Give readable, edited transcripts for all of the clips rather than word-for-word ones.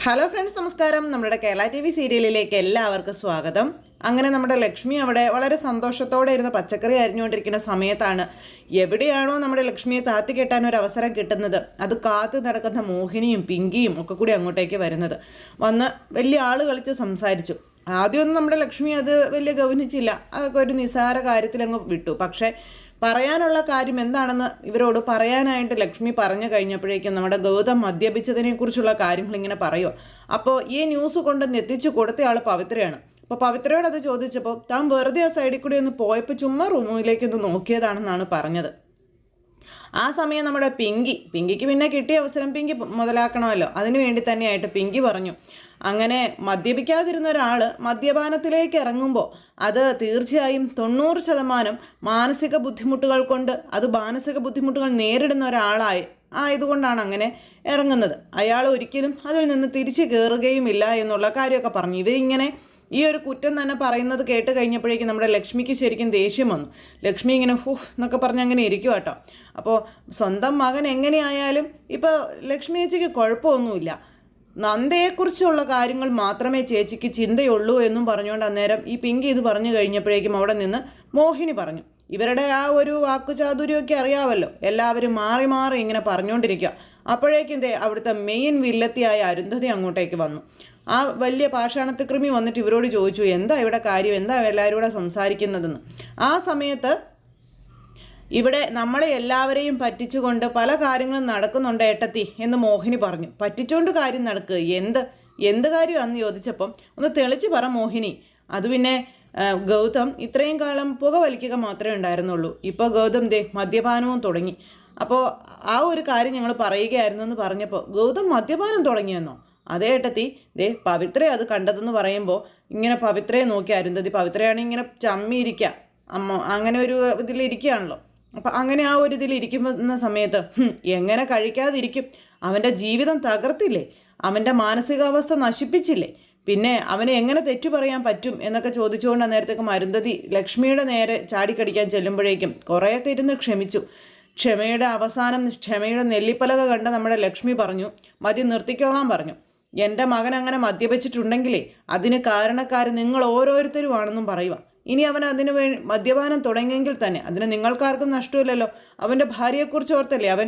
Hello friends, നമസ്കാരം. നമ്മുടെ Kerala TV സീരിയലിലേക്ക് എല്ലാവർക്കും സ്വാഗതം. അങ്ങനെ നമ്മുടെ ലക്ഷ്മി അവിടെ വളരെ സന്തോഷത്തോടെ ഇരുന്ന് പച്ചക്കറി അരിഞ്ഞുകൊണ്ടിരിക്കുന്ന സമയത്താണ് എവിടെയാണോ നമ്മുടെ ലക്ഷ്മിയെ താത്തി കെട്ടാൻ ഒരു അവസരം കിട്ടുന്നത്, അത് കാത്തു നടക്കുന്ന മോഹിനിയും പിങ്കിയും ഒക്കെ കൂടി അങ്ങോട്ടേക്ക് വരുന്നത്. വന്ന് വലിയ ആൾ കളിച്ച് സംസാരിച്ചു. ആദ്യമൊന്നും നമ്മുടെ ലക്ഷ്മി അത് വലിയ ഗൗനിച്ചില്ല. അതൊക്കെ ഒരു നിസ്സാര കാര്യത്തിലങ്ങ് വിട്ടു. പക്ഷേ പറയാനുള്ള കാര്യം എന്താണെന്ന് ഇവരോട് പറയാനായിട്ട് ലക്ഷ്മി പറഞ്ഞു കഴിഞ്ഞപ്പോഴേക്കും നമ്മുടെ ഗൗതം മദ്യപിച്ചതിനെക്കുറിച്ചുള്ള കാര്യങ്ങൾ ഇങ്ങനെ പറയുമോ. അപ്പോൾ ഈ ന്യൂസ് കൊണ്ടുവന്ന് എത്തിച്ചു കൊടുത്തയാൾ പവിത്രയാണ്. അപ്പോൾ പവിത്രയോട് അത് ചോദിച്ചപ്പോൾ താൻ വെറുതെ ആ സൈഡിൽ കൂടി ഒന്ന് പോയപ്പോൾ ചുമ്മാ റൂമിലേക്കൊന്ന് നോക്കിയതാണെന്നാണ് പറഞ്ഞത്. ആ സമയം നമ്മുടെ പിങ്കിക്ക് പിന്നെ കിട്ടിയ അവസരം പിങ്കി മുതലാക്കണമല്ലോ, അതിനു വേണ്ടി തന്നെയായിട്ട് പിങ്കി പറഞ്ഞു, അങ്ങനെ മദ്യപിക്കാതിരുന്ന ഒരാൾ മദ്യപാനത്തിലേക്ക് ഇറങ്ങുമ്പോൾ അത് തീർച്ചയായും 90% മാനസിക ബുദ്ധിമുട്ടുകൾ കൊണ്ട്, അത് മാനസിക ബുദ്ധിമുട്ടുകൾ നേരിടുന്ന ആയതുകൊണ്ടാണ് അങ്ങനെ ഇറങ്ങുന്നത്. അയാൾ ഒരിക്കലും അതിൽ നിന്ന് തിരിച്ചു കയറുകയുമില്ല എന്നുള്ള കാര്യമൊക്കെ പറഞ്ഞു. ഇവരിങ്ങനെ ഈ ഒരു കുറ്റം തന്നെ പറയുന്നത് കേട്ട് കഴിഞ്ഞപ്പോഴേക്കും നമ്മുടെ ലക്ഷ്മിക്ക് ശരിക്കും ദേഷ്യം വന്നു. ലക്ഷ്മി ഇങ്ങനെ എന്നൊക്കെ പറഞ്ഞ് അങ്ങനെ ഇരിക്കും കേട്ടോ. അപ്പോൾ സ്വന്തം മകൻ എങ്ങനെയായാലും ഇപ്പോൾ ലക്ഷ്മി ചേച്ചിക്ക് കുഴപ്പമൊന്നുമില്ല, നന്ദയെക്കുറിച്ചുള്ള കാര്യങ്ങൾ മാത്രമേ ചേച്ചിക്ക് ചിന്തയുള്ളൂ എന്നും പറഞ്ഞുകൊണ്ട് അന്നേരം ഈ പിങ്കി ഇത് പറഞ്ഞു കഴിഞ്ഞപ്പോഴേക്കും അവിടെ നിന്ന് മോഹിനി പറഞ്ഞു. ഇവരുടെ ആ ഒരു വാക്കുചാതുര്യമൊക്കെ അറിയാമല്ലോ, എല്ലാവരും മാറി മാറി ഇങ്ങനെ പറഞ്ഞുകൊണ്ടിരിക്കുക. അപ്പോഴേക്കും അവിടുത്തെ മെയിൻ വില്ലത്തിയായ അരുന്ധതി അങ്ങോട്ടേക്ക് വന്നു. ആ വലിയ പാഷാണത്തികൃമി വന്നിട്ട് ഇവരോട് ചോദിച്ചു, എന്താ ഇവിടെ കാര്യം, എന്താ എല്ലാവരും കൂടെ സംസാരിക്കുന്നതെന്ന്. ആ സമയത്ത് ഇവിടെ നമ്മളെ എല്ലാവരെയും പറ്റിച്ചുകൊണ്ട് പല കാര്യങ്ങളും നടക്കുന്നുണ്ട് ഏട്ടത്തി എന്ന് മോഹിനി പറഞ്ഞു. പറ്റിച്ചുകൊണ്ട് കാര്യം നടക്കുക, എന്ത് കാര്യമാണെന്ന് ചോദിച്ചപ്പം ഒന്ന് തെളിച്ച് പറ മോഹിനി. അത് പിന്നെ ഗൗതം ഇത്രയും കാലം പുക വലിക്കുക മാത്രമേ ഉണ്ടായിരുന്നുള്ളൂ, ഇപ്പോൾ ഗൗതം മദ്യപാനവും തുടങ്ങി. അപ്പോൾ ആ ഒരു കാര്യം ഞങ്ങൾ പറയുകയായിരുന്നു എന്ന് പറഞ്ഞപ്പോൾ ഗൗതം മദ്യപാനം തുടങ്ങിയെന്നോ? അതേ ഏട്ടത്തി, പവിത്ര അത് കണ്ടതെന്ന് പറയുമ്പോൾ ഇങ്ങനെ പവിത്രയെ നോക്കി അരുന്ധതി. പവിത്രയാണെങ്കിൽ ഇങ്ങനെ ചമ്മിയിരിക്കുക, അങ്ങനെ ഒരു ഇതിലിരിക്കുകയാണല്ലോ. അപ്പം അങ്ങനെ ആ ഒരു ഇതിലിരിക്കുന്ന സമയത്ത് എങ്ങനെ കഴിക്കാതിരിക്കും? അവൻ്റെ ജീവിതം തകർത്തില്ലേ, അവൻ്റെ മാനസികാവസ്ഥ നശിപ്പിച്ചില്ലേ, പിന്നെ അവനെ എങ്ങനെ തെറ്റു പറയാൻ പറ്റും എന്നൊക്കെ ചോദിച്ചുകൊണ്ട് അന്നേരത്തേക്കും അരുന്ധതി ലക്ഷ്മിയുടെ നേരെ ചാടിക്കടിക്കാൻ ചെല്ലുമ്പോഴേക്കും കുറേയൊക്കെ ഇരുന്ന് ക്ഷമിച്ചു. ക്ഷമയുടെ അവസാനം ക്ഷമയുടെ നെല്ലിപ്പലക കണ്ട നമ്മുടെ ലക്ഷ്മി പറഞ്ഞു, മതി നിർത്തിക്കോളാൻ പറഞ്ഞു. എൻ്റെ മകൻ അങ്ങനെ മദ്യപിച്ചിട്ടുണ്ടെങ്കിലേ അതിന് കാരണക്കാർ നിങ്ങൾ ഓരോരുത്തരുമാണെന്നും പറയുക. ഇനി അവൻ അതിന് മദ്യപാനം തുടങ്ങിയെങ്കിൽ തന്നെ അതിന് നിങ്ങൾക്കാർക്കും നഷ്ടമില്ലല്ലോ. അവൻ്റെ ഭാര്യയെക്കുറിച്ച് ഓർത്തല്ലേ അവൻ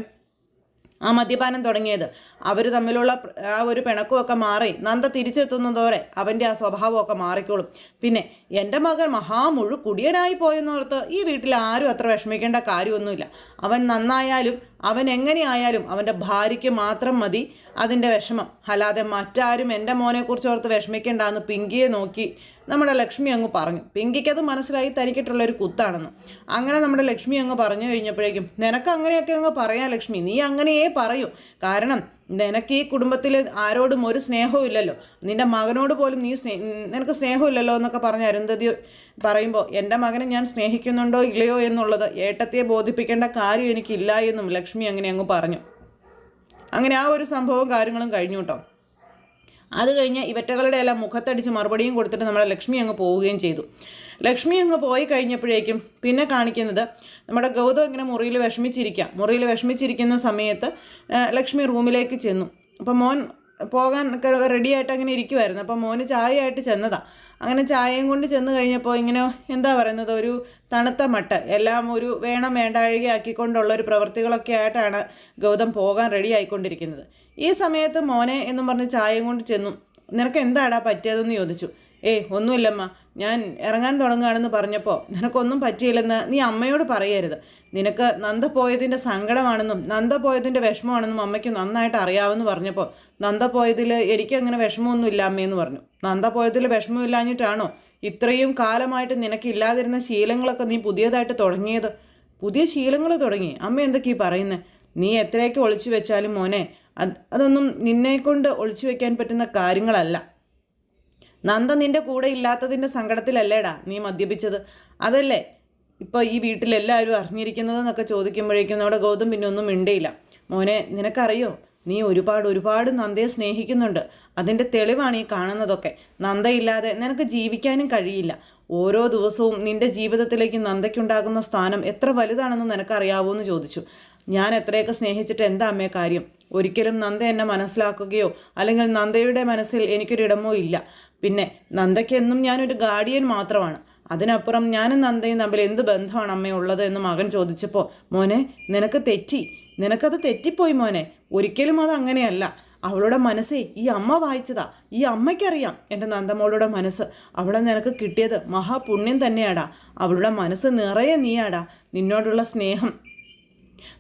ആ മദ്യപാനം തുടങ്ങിയത്. അവർ തമ്മിലുള്ള ആ ഒരു പിണക്കമൊക്കെ മാറി നന്ദ തിരിച്ചെത്തുന്നതോടെ അവൻ്റെ ആ സ്വഭാവമൊക്കെ മാറിക്കോളും. പിന്നെ എൻ്റെ മകൻ മഹാമുഴു കുടിയനായി പോയെന്നോർത്ത് ഈ വീട്ടിൽ ആരും അത്ര വിഷമിക്കേണ്ട കാര്യമൊന്നുമില്ല. അവൻ നന്നായാലും അവൻ എങ്ങനെയായാലും അവൻ്റെ ഭാര്യയ്ക്ക് മാത്രം മതി അതിൻ്റെ വിഷമം, അല്ലാതെ മറ്റാരും എൻ്റെ മോനെക്കുറിച്ച് ഓർത്ത് വിഷമിക്കേണ്ടെന്ന് പിങ്കിയെ നോക്കി നമ്മുടെ ലക്ഷ്മി അങ്ങ് പറഞ്ഞു. പിങ്കിക്കത് മനസ്സിലായി തനിക്കിട്ടുള്ളൊരു കുത്താണെന്ന്. അങ്ങനെ നമ്മുടെ ലക്ഷ്മി അങ്ങ് പറഞ്ഞു കഴിഞ്ഞപ്പോഴേക്കും നിനക്ക് അങ്ങനെയൊക്കെ അങ്ങ് പറയാം ലക്ഷ്മി, നീ അങ്ങനെയേ പറയൂ. കാരണം നിനക്ക് ഈ കുടുംബത്തിൽ ആരോടും ഒരു സ്നേഹവും ഇല്ലല്ലോ, നിൻ്റെ മകനോട് പോലും നിനക്ക് സ്നേഹമില്ലല്ലോ എന്നൊക്കെ പറഞ്ഞ് അരുന്ധതി പറയുമ്പോൾ എൻ്റെ മകനെ ഞാൻ സ്നേഹിക്കുന്നുണ്ടോ ഇല്ലയോ എന്നുള്ളത് ഏട്ടത്തിയെ ബോധിപ്പിക്കേണ്ട കാര്യം എനിക്കില്ല എന്നും ലക്ഷ്മി അങ്ങനെ അങ്ങ് പറഞ്ഞു. അങ്ങനെ ആ ഒരു സംഭവവും കാര്യങ്ങളും കഴിഞ്ഞു കേട്ടോ. അത് കഴിഞ്ഞ് ഇവറ്റകളുടെ എല്ലാം മുഖത്തടിച്ച് മറുപടിയും കൊടുത്തിട്ട് നമ്മളെ ലക്ഷ്മി അങ്ങ് പോവുകയും ചെയ്തു. ലക്ഷ്മി അങ്ങ് പോയി കഴിഞ്ഞപ്പോഴേക്കും പിന്നെ കാണിക്കുന്നത് നമ്മുടെ ഗൗതം ഇങ്ങനെ മുറിയിൽ വിഷമിച്ചിരിക്കുന്ന സമയത്ത് ലക്ഷ്മി റൂമിലേക്ക് ചെന്നു. അപ്പോൾ മോൻ പോകാൻ റെഡിയായിട്ട് അങ്ങനെ ഇരിക്കുമായിരുന്നു. അപ്പോൾ മോന് ചായയായിട്ട് ചെന്നതാണ്. അങ്ങനെ ചായയും കൊണ്ട് ചെന്ന് കഴിഞ്ഞപ്പോൾ ഇങ്ങനെ എന്താ പറയുന്നത്, ഒരു തണുത്ത മട്ട എല്ലാം ഒരു വേണം വേണ്ടാഴിക ആക്കിക്കൊണ്ടുള്ള ഒരു പ്രവൃത്തികളൊക്കെ ആയിട്ടാണ് ഗൗതം പോകാൻ റെഡി ആയിക്കൊണ്ടിരിക്കുന്നത്. ഈ സമയത്ത് മോനെ എന്നും പറഞ്ഞ് ചായയും കൊണ്ട് ചെന്നു. നിനക്ക് എന്താടാ പറ്റിയതെന്ന് ചോദിച്ചു. ഒന്നുമില്ലമ്മ, ഞാൻ ഇറങ്ങാൻ തുടങ്ങുകയാണെന്ന് പറഞ്ഞപ്പോൾ നിനക്കൊന്നും പറ്റിയില്ലെന്ന് നീ അമ്മയോട് പറയരുത്. നിനക്ക് നന്ദ പോയതിൻ്റെ സങ്കടമാണെന്നും നന്ദ പോയതിൻ്റെ വിഷമമാണെന്നും അമ്മയ്ക്ക് നന്നായിട്ട് അറിയാമെന്ന് പറഞ്ഞപ്പോൾ നന്ദ പോയതിൽ എനിക്കങ്ങനെ വിഷമമൊന്നും അമ്മയെന്ന് പറഞ്ഞു. നന്ദ പോയതിൽ വിഷമമില്ലാഞ്ഞിട്ടാണോ ഇത്രയും കാലമായിട്ട് നിനക്കില്ലാതിരുന്ന ശീലങ്ങളൊക്കെ നീ പുതിയതായിട്ട് തുടങ്ങിയത്? പുതിയ ശീലങ്ങൾ തുടങ്ങി? അമ്മ എന്തൊക്കെയാ പറയുന്നത്? നീ എത്രയൊക്കെ ഒളിച്ചു വെച്ചാലും മോനെ അതൊന്നും നിന്നെക്കൊണ്ട് ഒളിച്ചു വെക്കാൻ പറ്റുന്ന കാര്യങ്ങളല്ല. നന്ദ നിൻ്റെ കൂടെ ഇല്ലാത്തതിൻ്റെ സങ്കടത്തിലല്ലേടാ നീ മദ്യപിച്ചത്? അതല്ലേ ഇപ്പോൾ ഈ വീട്ടിലെല്ലാവരും അറിഞ്ഞിരിക്കുന്നതെന്നൊക്കെ ചോദിക്കുമ്പോഴേക്കും നമ്മുടെ ഗൗതം പിന്നെ ഒന്നും മിണ്ടയില്ല. മോനെ, നിനക്കറിയോ, നീ ഒരുപാട് നന്ദയെ സ്നേഹിക്കുന്നുണ്ട്. അതിൻ്റെ തെളിവാണ് ഈ കാണുന്നതൊക്കെ. നന്ദയില്ലാതെ നിനക്ക് ജീവിക്കാനും കഴിയില്ല. ഓരോ ദിവസവും നിൻ്റെ ജീവിതത്തിലേക്ക് നന്ദയ്ക്കുണ്ടാകുന്ന സ്ഥാനം എത്ര വലുതാണെന്ന് നിനക്കറിയാവോ എന്ന് ചോദിച്ചു. ഞാൻ എത്രയൊക്കെ സ്നേഹിച്ചിട്ട് എന്താ അമ്മേ കാര്യം? ഒരിക്കലും നന്ദ എന്നെ മനസ്സിലാക്കുകയോ അല്ലെങ്കിൽ നന്ദയുടെ മനസ്സിൽ എനിക്കൊരിടമോ ഇല്ല. പിന്നെ നന്ദയ്ക്ക് എന്നും ഞാനൊരു ഗാർഡിയൻ മാത്രമാണ്. അതിനപ്പുറം ഞാനും നന്ദയും തമ്മിൽ എന്ത് ബന്ധമാണ് അമ്മ ഉള്ളത് എന്ന് മകൻ ചോദിച്ചപ്പോൾ, മോനെ നിനക്കത് തെറ്റിപ്പോയി മോനെ. ഒരിക്കലും അത് അങ്ങനെയല്ല. അവളുടെ മനസ്സേ ഈ അമ്മ വായിച്ചതാ. ഈ അമ്മയ്ക്കറിയാം എൻ്റെ നന്ദമോളുടെ മനസ്സ്. അവളെ നിനക്ക് കിട്ടിയത് മഹാപുണ്യം തന്നെയാടാ. അവളുടെ മനസ്സ് നിറയെ നീയാടാ.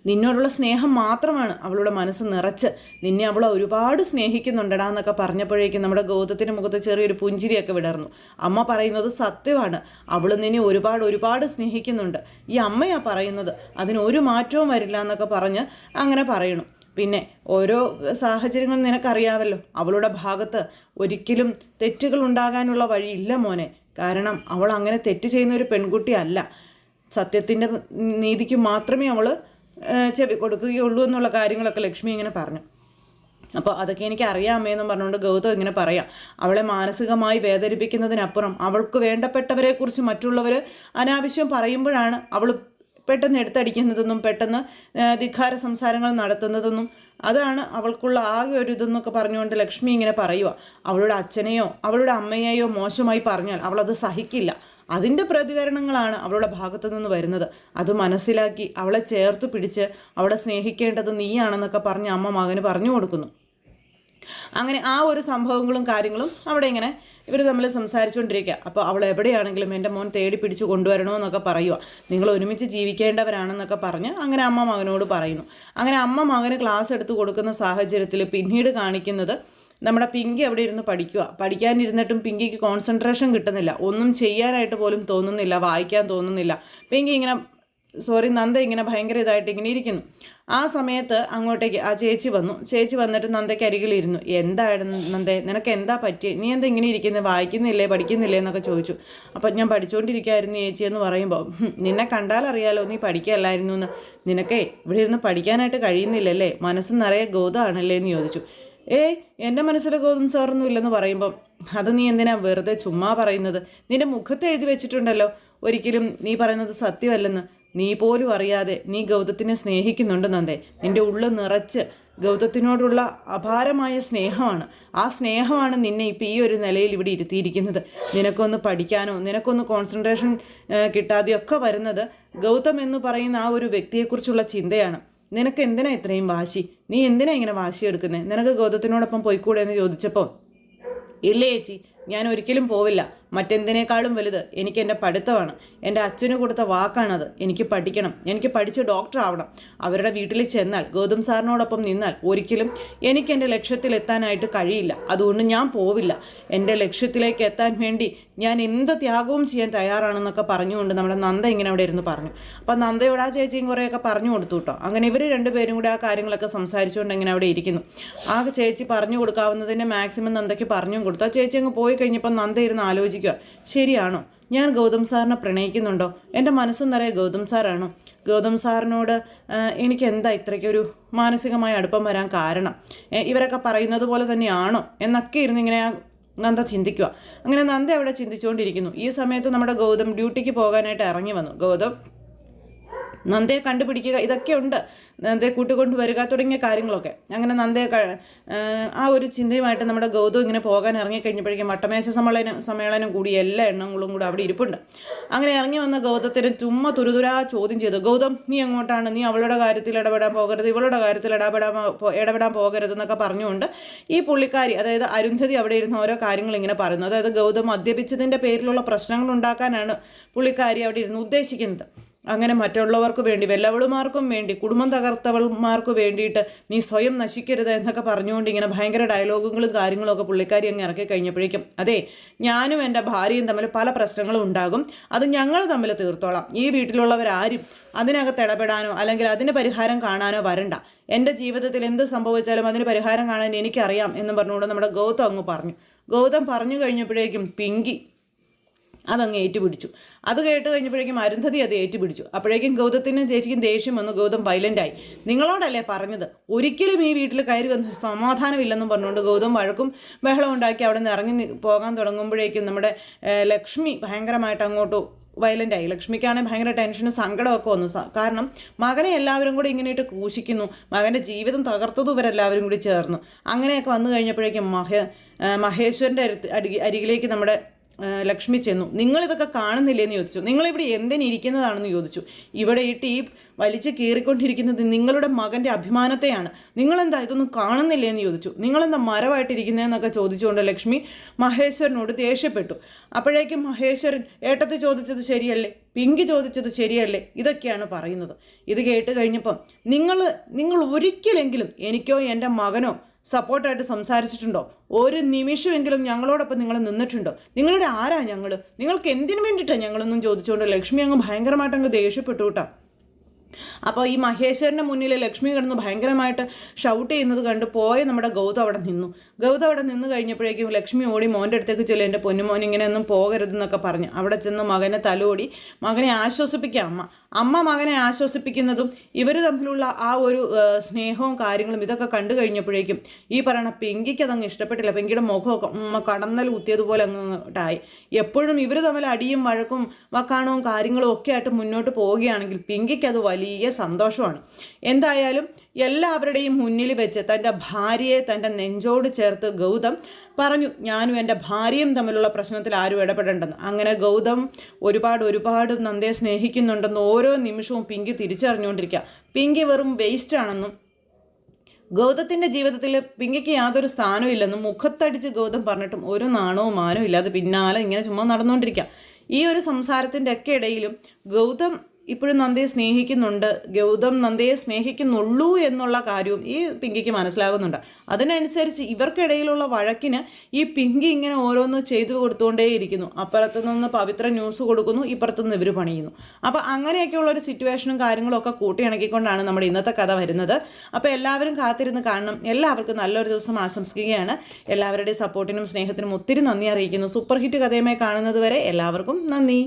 നിന്നോടുള്ള സ്നേഹം മാത്രമാണ് അവളുടെ മനസ്സ് നിറച്ച്. നിന്നെ അവൾ ഒരുപാട് സ്നേഹിക്കുന്നുണ്ടടാ എന്നൊക്കെ പറഞ്ഞപ്പോഴേക്കും നമ്മുടെ ഗൗതത്തിൻ്റെ മുഖത്ത് ചെറിയൊരു പുഞ്ചിരിയൊക്കെ വിടർന്നു. അമ്മ പറയുന്നത് സത്യമാണ്. അവൾ നിന്നെ ഒരുപാട് സ്നേഹിക്കുന്നുണ്ട്. ഈ അമ്മയാ പറയുന്നത്. അതിനൊരു മാറ്റവും വരില്ല എന്നൊക്കെ പറഞ്ഞ് അങ്ങനെ പറയണു. പിന്നെ ഓരോ സാഹചര്യങ്ങളും നിനക്കറിയാമല്ലോ. അവളുടെ ഭാഗത്ത് ഒരിക്കലും തെറ്റുകൾ ഉണ്ടാകാനുള്ള വഴിയില്ല മോനെ. കാരണം അവൾ അങ്ങനെ തെറ്റ് ചെയ്യുന്ന ഒരു പെൺകുട്ടിയല്ല. സത്യത്തിൻ്റെ നീതിക്ക് മാത്രമേ അവൾ ചെവി കൊടുക്കുകയുള്ളൂ എന്നുള്ള കാര്യങ്ങളൊക്കെ ലക്ഷ്മി ഇങ്ങനെ പറഞ്ഞു. അപ്പോൾ അതൊക്കെ എനിക്ക് അറിയാമേന്നും പറഞ്ഞുകൊണ്ട് ഗൗതം ഇങ്ങനെ പറയാം. അവളെ മാനസികമായി വേദനിപ്പിക്കുന്നതിനപ്പുറം അവൾക്ക് വേണ്ടപ്പെട്ടവരെക്കുറിച്ച് മറ്റുള്ളവർ അനാവശ്യം പറയുമ്പോഴാണ് അവൾ പെട്ടെന്ന് എടുത്തടിക്കുന്നതെന്നും പെട്ടെന്ന് ധിക്കാര സംസാരങ്ങൾ നടത്തുന്നതെന്നും അതാണ് അവൾക്കുള്ള ആകെ ഒരു ഇതെന്നൊക്കെ പറഞ്ഞുകൊണ്ട് ലക്ഷ്മി ഇങ്ങനെ പറയുക. അവളുടെ അച്ഛനെയോ അവളുടെ അമ്മയെയോ മോശമായി പറഞ്ഞാൽ അവളത് സഹിക്കില്ല. അതിൻ്റെ പ്രതികരണങ്ങളാണ് അവളുടെ ഭാഗത്തു നിന്ന് വരുന്നത്. അത് മനസ്സിലാക്കി അവളെ ചേർത്ത് പിടിച്ച് അവളെ സ്നേഹിക്കേണ്ടത് നീയാണെന്നൊക്കെ പറഞ്ഞ് അമ്മ മകന് പറഞ്ഞു കൊടുക്കുന്നു. അങ്ങനെ ആ ഒരു സംഭവങ്ങളും കാര്യങ്ങളും അവിടെ ഇങ്ങനെ ഇവർ തമ്മിൽ സംസാരിച്ചുകൊണ്ടിരിക്കുക. അപ്പോൾ അവൾ എവിടെയാണെങ്കിലും എൻ്റെ മോൻ തേടി പിടിച്ച് കൊണ്ടുവരണമെന്നൊക്കെ പറയുക. നിങ്ങൾ ഒരുമിച്ച് ജീവിക്കേണ്ടവരാണെന്നൊക്കെ പറഞ്ഞ് അങ്ങനെ അമ്മ മകനോട് പറയുന്നു. അങ്ങനെ അമ്മ മകന് ക്ലാസ് എടുത്ത് കൊടുക്കുന്ന സാഹചര്യത്തിൽ പിന്നീട് കാണിക്കുന്നത് നമ്മുടെ പിങ്കി അവിടെ ഇരുന്ന് പഠിക്കാനിരുന്നിട്ടും പിങ്കിക്ക് കോൺസെൻട്രേഷൻ കിട്ടുന്നില്ല. ഒന്നും ചെയ്യാനായിട്ട് പോലും തോന്നുന്നില്ല, വായിക്കാൻ തോന്നുന്നില്ല. പിങ്കി ഇങ്ങനെ നന്ദ ഇങ്ങനെ ഭയങ്കര ഇതായിട്ട് ഇങ്ങനെ ഇരിക്കുന്നു. ആ സമയത്ത് അങ്ങോട്ടേക്ക് ആ ചേച്ചി വന്നിട്ട് നന്ദയ്ക്ക് അരികിലിരുന്നു. എന്തായിരുന്നു നന്ദേ, നിനക്ക് എന്താ പറ്റി? നീ എന്താ ഇങ്ങനെ ഇരിക്കുന്നത്? വായിക്കുന്നില്ലേ, പഠിക്കുന്നില്ലേ എന്നൊക്കെ ചോദിച്ചു. അപ്പം ഞാൻ പഠിച്ചുകൊണ്ടിരിക്കുകയായിരുന്നു ചേച്ചി എന്ന് പറയുമ്പോൾ, നിന്നെ കണ്ടാലറിയാലോ നീ പഠിക്കുകയല്ലായിരുന്നു എന്ന്. നിനക്കേ ഇവിടെ ഇരുന്ന് പഠിക്കാനായിട്ട് കഴിയുന്നില്ലല്ലേ? മനസ്സ് നിറയെ ഗൗതമാണല്ലേ എന്ന് ചോദിച്ചു. എൻ്റെ മനസ്സിൽ ഗൗതം സാറൊന്നും ഇല്ലെന്ന് പറയുമ്പം, അത് നീ എന്തിനാ വെറുതെ ചുമ്മാ പറയുന്നത്? നിന്റെ മുഖത്ത് എഴുതി വെച്ചിട്ടുണ്ടല്ലോ ഒരിക്കലും നീ പറയുന്നത് സത്യമല്ലെന്ന്. നീ പോലും അറിയാതെ നീ ഗൗതത്തിനെ സ്നേഹിക്കുന്നുണ്ട് നന്ദേ. നിന്റെ ഉള്ളിൽ നിറച്ച് ഗൗതത്തിനോടുള്ള അപാരമായ സ്നേഹമാണ്. ആ സ്നേഹമാണ് നിന്നെ ഇപ്പം ഈ ഒരു നിലയിൽ ഇവിടെ ഇരുത്തിയിരിക്കുന്നത്. നിനക്കൊന്ന് പഠിക്കാനോ നിനക്കൊന്ന് കോൺസെൻട്രേഷൻ കിട്ടാതെയൊക്കെ വരുന്നത് ഗൗതം എന്ന് പറയുന്ന ആ ഒരു വ്യക്തിയെക്കുറിച്ചുള്ള ചിന്തയാണ്. നിനക്ക് എന്തിനാ ഇത്രയും വാശി? നീ എന്തിനാ ഇങ്ങനെ വാശി എടുക്കുന്നത്? നിനക്ക് ഗൗതത്തിനോടൊപ്പം പോയിക്കൂടെ എന്ന് ചോദിച്ചപ്പോൾ, ഇല്ലേ ചേച്ചി, ഞാൻ ഒരിക്കലും പോവില്ല. മറ്റെന്തിനേക്കാളും വലുത് എനിക്ക് എൻ്റെ പഠിത്തമാണ്. എൻ്റെ അച്ഛന് കൊടുത്ത വാക്കാണത്. എനിക്ക് പഠിക്കണം, എനിക്ക് പഠിച്ച് ഡോക്ടർ ആവണം. അവരുടെ വീട്ടിൽ ചെന്നാൽ ഗൗതം സാറിനോടൊപ്പം നിന്നാൽ ഒരിക്കലും എനിക്ക് എൻ്റെ ലക്ഷ്യത്തിലെത്താനായിട്ട് കഴിയില്ല. അതുകൊണ്ട് ഞാൻ പോവില്ല. എൻ്റെ ലക്ഷ്യത്തിലേക്ക് എത്താൻ വേണ്ടി ഞാൻ എന്ത് ത്യാഗവും ചെയ്യാൻ തയ്യാറാണെന്നൊക്കെ പറഞ്ഞുകൊണ്ട് നമ്മുടെ നന്ദ ഇങ്ങനെ അവിടെ ഇരുന്ന് പറഞ്ഞു. അപ്പം നന്ദയോട് ആ ചേച്ചിയും കുറേയൊക്കെ പറഞ്ഞു കൊടുത്തു കേട്ടോ. അങ്ങനെ ഇവർ രണ്ടുപേരും കൂടി ആ കാര്യങ്ങളൊക്കെ സംസാരിച്ചുകൊണ്ട് ഇങ്ങനെ അവിടെ ഇരിക്കുന്നു. ആ ചേച്ചി പറഞ്ഞു കൊടുക്കാവുന്നതിൻ്റെ മാക്സിമം നന്ദയ്ക്ക് പറഞ്ഞും കൊടുത്തു. ആ ചേച്ചി അങ്ങ് പോയി കഴിഞ്ഞപ്പോൾ നന്ദ ഇരുന്ന് ആലോചിക്കുക, ശരിയാണോ? ഞാൻ ഗൗതം സാറിനെ പ്രണയിക്കുന്നുണ്ടോ? എൻ്റെ മനസ്സും നിറയെ ഗൗതം സാറാണോ? ഗൗതം സാറിനോട് എനിക്ക് എന്താ ഇത്രയ്ക്കൊരു മാനസികമായ അടുപ്പം വരാൻ കാരണം? ഇവരൊക്കെ പറയുന്നത് പോലെ തന്നെയാണോ എന്നൊക്കെ ഇരുന്ന് ഇങ്ങനെ നന്ദ ചിന്തിക്കുക. അങ്ങനെ നന്ദ അവിടെ ചിന്തിച്ചുകൊണ്ടിരിക്കുന്നു. ഈ സമയത്ത് നമ്മുടെ ഗൗതം ഡ്യൂട്ടിക്ക് പോകാനായിട്ട് ഇറങ്ങി വന്നു. ഗൗതം നന്ദയെ കണ്ടുപിടിക്കുക, ഇതൊക്കെയുണ്ട്. നന്ദയെ കൂട്ടിക്കൊണ്ട് വരിക തുടങ്ങിയ കാര്യങ്ങളൊക്കെ. അങ്ങനെ നന്ദയെ ആ ഒരു ചിന്തയുമായിട്ട് നമ്മുടെ ഗൗതം ഇങ്ങനെ പോകാൻ ഇറങ്ങിക്കഴിഞ്ഞപ്പോഴേക്കും വട്ടമേശ സമ്മേളനം കൂടി എല്ലാ എണ്ണങ്ങളും കൂടി അവിടെ ഇരിപ്പുണ്ട്. അങ്ങനെ ഇറങ്ങി വന്ന ഗൗതത്തിന് ചുമ്മാ തുരുതുരാ ചോദ്യം ചെയ്തു. ഗൗതം, നീ എങ്ങോട്ടാണ്? നീ അവളുടെ കാര്യത്തിൽ ഇടപെടാൻ പോകരുത്, ഇവളുടെ കാര്യത്തിൽ ഇടപെടാൻ പോകരുത് എന്നൊക്കെ പറഞ്ഞുകൊണ്ട് ഈ പുള്ളിക്കാരി, അതായത് അരുന്ധതി, അവിടെ ഇരുന്ന് ഓരോ കാര്യങ്ങൾ ഇങ്ങനെ പറയുന്നു. അതായത് ഗൗതം മദ്യപിച്ചതിൻ്റെ പേരിലുള്ള പ്രശ്നങ്ങൾ ഉണ്ടാക്കാനാണ് പുള്ളിക്കാരി അവിടെ ഇരുന്ന് ഉദ്ദേശിക്കുന്നത്. അങ്ങനെ മറ്റുള്ളവർക്ക് വേണ്ടി, വെല്ലവളുമാർക്കും വേണ്ടി, കുടുംബം തകർത്തവൾമാർക്ക് വേണ്ടിയിട്ട് നീ സ്വയം നശിക്കരുത് എന്നൊക്കെ പറഞ്ഞുകൊണ്ട് ഇങ്ങനെ ഭയങ്കര ഡയലോഗുകളും കാര്യങ്ങളൊക്കെ പുള്ളിക്കാരി അങ്ങ് ഇറക്കി കഴിഞ്ഞപ്പോഴേക്കും, അതെ, ഞാനും എൻ്റെ ഭാര്യയും തമ്മിൽ പല പ്രശ്നങ്ങളും ഉണ്ടാകും. അത് ഞങ്ങൾ തമ്മിൽ തീർത്തോളാം. ഈ വീട്ടിലുള്ളവരാരും അതിനകത്ത് ഇടപെടാനോ അല്ലെങ്കിൽ അതിന് പരിഹാരം കാണാനോ വരണ്ട. എൻ്റെ ജീവിതത്തിൽ എന്ത് സംഭവിച്ചാലും അതിന് പരിഹാരം കാണാൻ എനിക്കറിയാം എന്നും പറഞ്ഞുകൊണ്ട് നമ്മുടെ ഗൗതം അങ്ങ് പറഞ്ഞു. ഗൗതം പറഞ്ഞു കഴിഞ്ഞപ്പോഴേക്കും പിങ്കി അതങ്ങ് ഏറ്റുപിടിച്ചു. അത് കേട്ട് കഴിഞ്ഞപ്പോഴേക്കും അരുന്ധതി അത് ഏറ്റുപിടിച്ചു. അപ്പോഴേക്കും ഗൗതത്തിനും ചേച്ചിക്കും ദേഷ്യം വന്നു. ഗൗതം വയലൻ്റായി. നിങ്ങളോടല്ലേ പറഞ്ഞത് ഒരിക്കലും ഈ വീട്ടിൽ കയറി വന്ന് സമാധാനമില്ലെന്നും പറഞ്ഞുകൊണ്ട് ഗൗതം വഴക്കും ബഹളം ഉണ്ടാക്കി അവിടെ നിന്ന് ഇറങ്ങി പോകാൻ തുടങ്ങുമ്പോഴേക്കും നമ്മുടെ ലക്ഷ്മി ഭയങ്കരമായിട്ട് അങ്ങോട്ട് വയലൻ്റായി. ലക്ഷ്മിക്കാണെങ്കിൽ ഭയങ്കര ടെൻഷനും സങ്കടമൊക്കെ വന്നു. കാരണം മകനെ എല്ലാവരും കൂടി ഇങ്ങനെയിട്ട് ക്രൂശിക്കുന്നു, മകൻ്റെ ജീവിതം തകർത്തതും ഇവരെല്ലാവരും കൂടി ചേർന്നു. അങ്ങനെയൊക്കെ വന്നു കഴിഞ്ഞപ്പോഴേക്കും മഹേശ്വരൻ്റെ അരികിലേക്ക് നമ്മുടെ ലക്ഷ്മി ചെന്നു. നിങ്ങളിതൊക്കെ കാണുന്നില്ലേന്ന് ചോദിച്ചു. നിങ്ങളിവിടെ എന്തിനിരിക്കുന്നതാണെന്ന് ചോദിച്ചു. ഇവിടെ ഈ ടീപ്പ് വലിച്ച് കീറിക്കൊണ്ടിരിക്കുന്നത് നിങ്ങളുടെ മകൻ്റെ അഭിമാനത്തെയാണ്. നിങ്ങളെന്താ ഇതൊന്നും കാണുന്നില്ലേന്ന് ചോദിച്ചു. നിങ്ങളെന്താ മരമായിട്ടിരിക്കുന്നതെന്നൊക്കെ ചോദിച്ചുകൊണ്ട് ലക്ഷ്മി മഹേശ്വരനോട് ദേഷ്യപ്പെട്ടു. അപ്പോഴേക്കും മഹേശ്വരൻ, ഏട്ടത്തി ചോദിച്ചത് ശരിയല്ലേ, പിങ്കി ചോദിച്ചത് ശരിയല്ലേ, ഇതൊക്കെയാണ് പറയുന്നത്. ഇത് കേട്ട് കഴിഞ്ഞപ്പം നിങ്ങൾ ഒരിക്കലെങ്കിലും എനിക്കോ എൻ്റെ മകനോ സപ്പോർട്ടായിട്ട് സംസാരിച്ചിട്ടുണ്ടോ? ഒരു നിമിഷമെങ്കിലും ഞങ്ങളോടൊപ്പം നിങ്ങൾ നിന്നിട്ടുണ്ടോ? നിങ്ങളുടെ ആരാ ഞങ്ങൾ? നിങ്ങൾക്ക് എന്തിനു വേണ്ടിയിട്ടാണ് ഞങ്ങളൊന്നും ചോദിച്ചുകൊണ്ട് ലക്ഷ്മി അങ്ങ് ഭയങ്കരമായിട്ട് ദേഷ്യപ്പെട്ടു കേട്ടോ. അപ്പോൾ ഈ മഹേശ്വരൻ്റെ മുന്നിൽ ലക്ഷ്മി കിടന്ന് ഭയങ്കരമായിട്ട് ഷൗട്ട് ചെയ്യുന്നത് കണ്ട് പോയ നമ്മുടെ ഗൗതം അവിടെ നിന്നു. ഗൗതം അവിടെ നിന്ന് കഴിഞ്ഞപ്പോഴേക്കും ലക്ഷ്മി ഓടി മോൻ്റെ അടുത്തേക്ക് ചെല്ലും, എൻ്റെ പൊന്നുമോൻ ഇങ്ങനെയൊന്നും പോകരുതെന്നൊക്കെ പറഞ്ഞ് അവിടെ ചെന്ന് മകനെ തലോടി മകനെ ആശ്വസിപ്പിക്കുക അമ്മ മകനെ ആശ്വസിപ്പിക്കുന്നതും ഇവർ തമ്മിലുള്ള ആ ഒരു സ്നേഹവും കാര്യങ്ങളും ഇതൊക്കെ കണ്ടു കഴിഞ്ഞപ്പോഴേക്കും ഈ പറയണ പിങ്കിക്ക് അതങ്ങ് ഇഷ്ടപ്പെട്ടില്ല. പിങ്കിയുടെ മുഖമൊക്കെ കടന്നൽ കുത്തിയതുപോലെ അങ്ങോട്ടായി. എപ്പോഴും ഇവർ തമ്മിൽ അടിയും വഴക്കും വക്കാണവും കാര്യങ്ങളും ഒക്കെ ആയിട്ട് മുന്നോട്ട് പോവുകയാണെങ്കിൽ പിങ്കിക്ക് അത് വലിയ സന്തോഷമാണ്. എന്തായാലും എല്ലാവരുടെയും മുന്നിൽ വെച്ച് തൻ്റെ ഭാര്യയെ തൻ്റെ നെഞ്ചോട് ചേർത്ത് ഗൗതം പറഞ്ഞു, ഞാനും എൻ്റെ ഭാര്യയും തമ്മിലുള്ള പ്രശ്നത്തിൽ ആരും ഇടപെടേണ്ടെന്ന്. അങ്ങനെ ഗൗതം ഒരുപാട് നന്ദയെ സ്നേഹിക്കുന്നുണ്ടെന്ന് ഓരോ നിമിഷവും പിങ്കി തിരിച്ചറിഞ്ഞുകൊണ്ടിരിക്കുക. പിങ്കി വെറും വേസ്റ്റ് ആണെന്നും ഗൗതത്തിൻ്റെ ജീവിതത്തിൽ പിങ്കിക്ക് യാതൊരു സ്ഥാനമില്ലെന്നും മുഖത്തടിച്ച് ഗൗതം പറഞ്ഞിട്ടും ഒരു നാണവും മാനവും ഇല്ലാതെ പിന്നാലെ ഇങ്ങനെ ചുമ്മാ നടന്നുകൊണ്ടിരിക്കുക. ഈ ഒരു സംസാരത്തിൻ്റെ ഒക്കെ ഇടയിലും ഗൗതം ഇപ്പോഴും നന്ദയെ സ്നേഹിക്കുന്നുണ്ട്, ഗൗതം നന്ദയെ സ്നേഹിക്കുന്നുള്ളൂ എന്നുള്ള കാര്യവും ഈ പിങ്കിക്ക് മനസ്സിലാകുന്നുണ്ട്. അതിനനുസരിച്ച് ഇവർക്കിടയിലുള്ള വഴക്കിന് ഈ പിങ്കി ഇങ്ങനെ ഓരോന്ന് ചെയ്തു കൊടുത്തുകൊണ്ടേയിരിക്കുന്നു. അപ്പുറത്തു നിന്ന് പവിത്ര ന്യൂസ് കൊടുക്കുന്നു, ഇപ്പുറത്തുനിന്ന് ഇവർ പണിയുന്നു. അപ്പോൾ അങ്ങനെയൊക്കെയുള്ളൊരു സിറ്റുവേഷനും കാര്യങ്ങളും ഒക്കെ കൂട്ടിയിണക്കിക്കൊണ്ടാണ് നമ്മുടെ ഇന്നത്തെ കഥ വരുന്നത്. അപ്പോൾ എല്ലാവരും കാത്തിരുന്ന് കാണണം. എല്ലാവർക്കും നല്ലൊരു ദിവസം ആശംസിക്കുകയാണ്. എല്ലാവരുടെയും സപ്പോർട്ടിനും സ്നേഹത്തിനും ഒത്തിരി നന്ദി അറിയിക്കുന്നു. സൂപ്പർ ഹിറ്റ് കഥയുമായി കാണുന്നത് വരെ എല്ലാവർക്കും നന്ദി.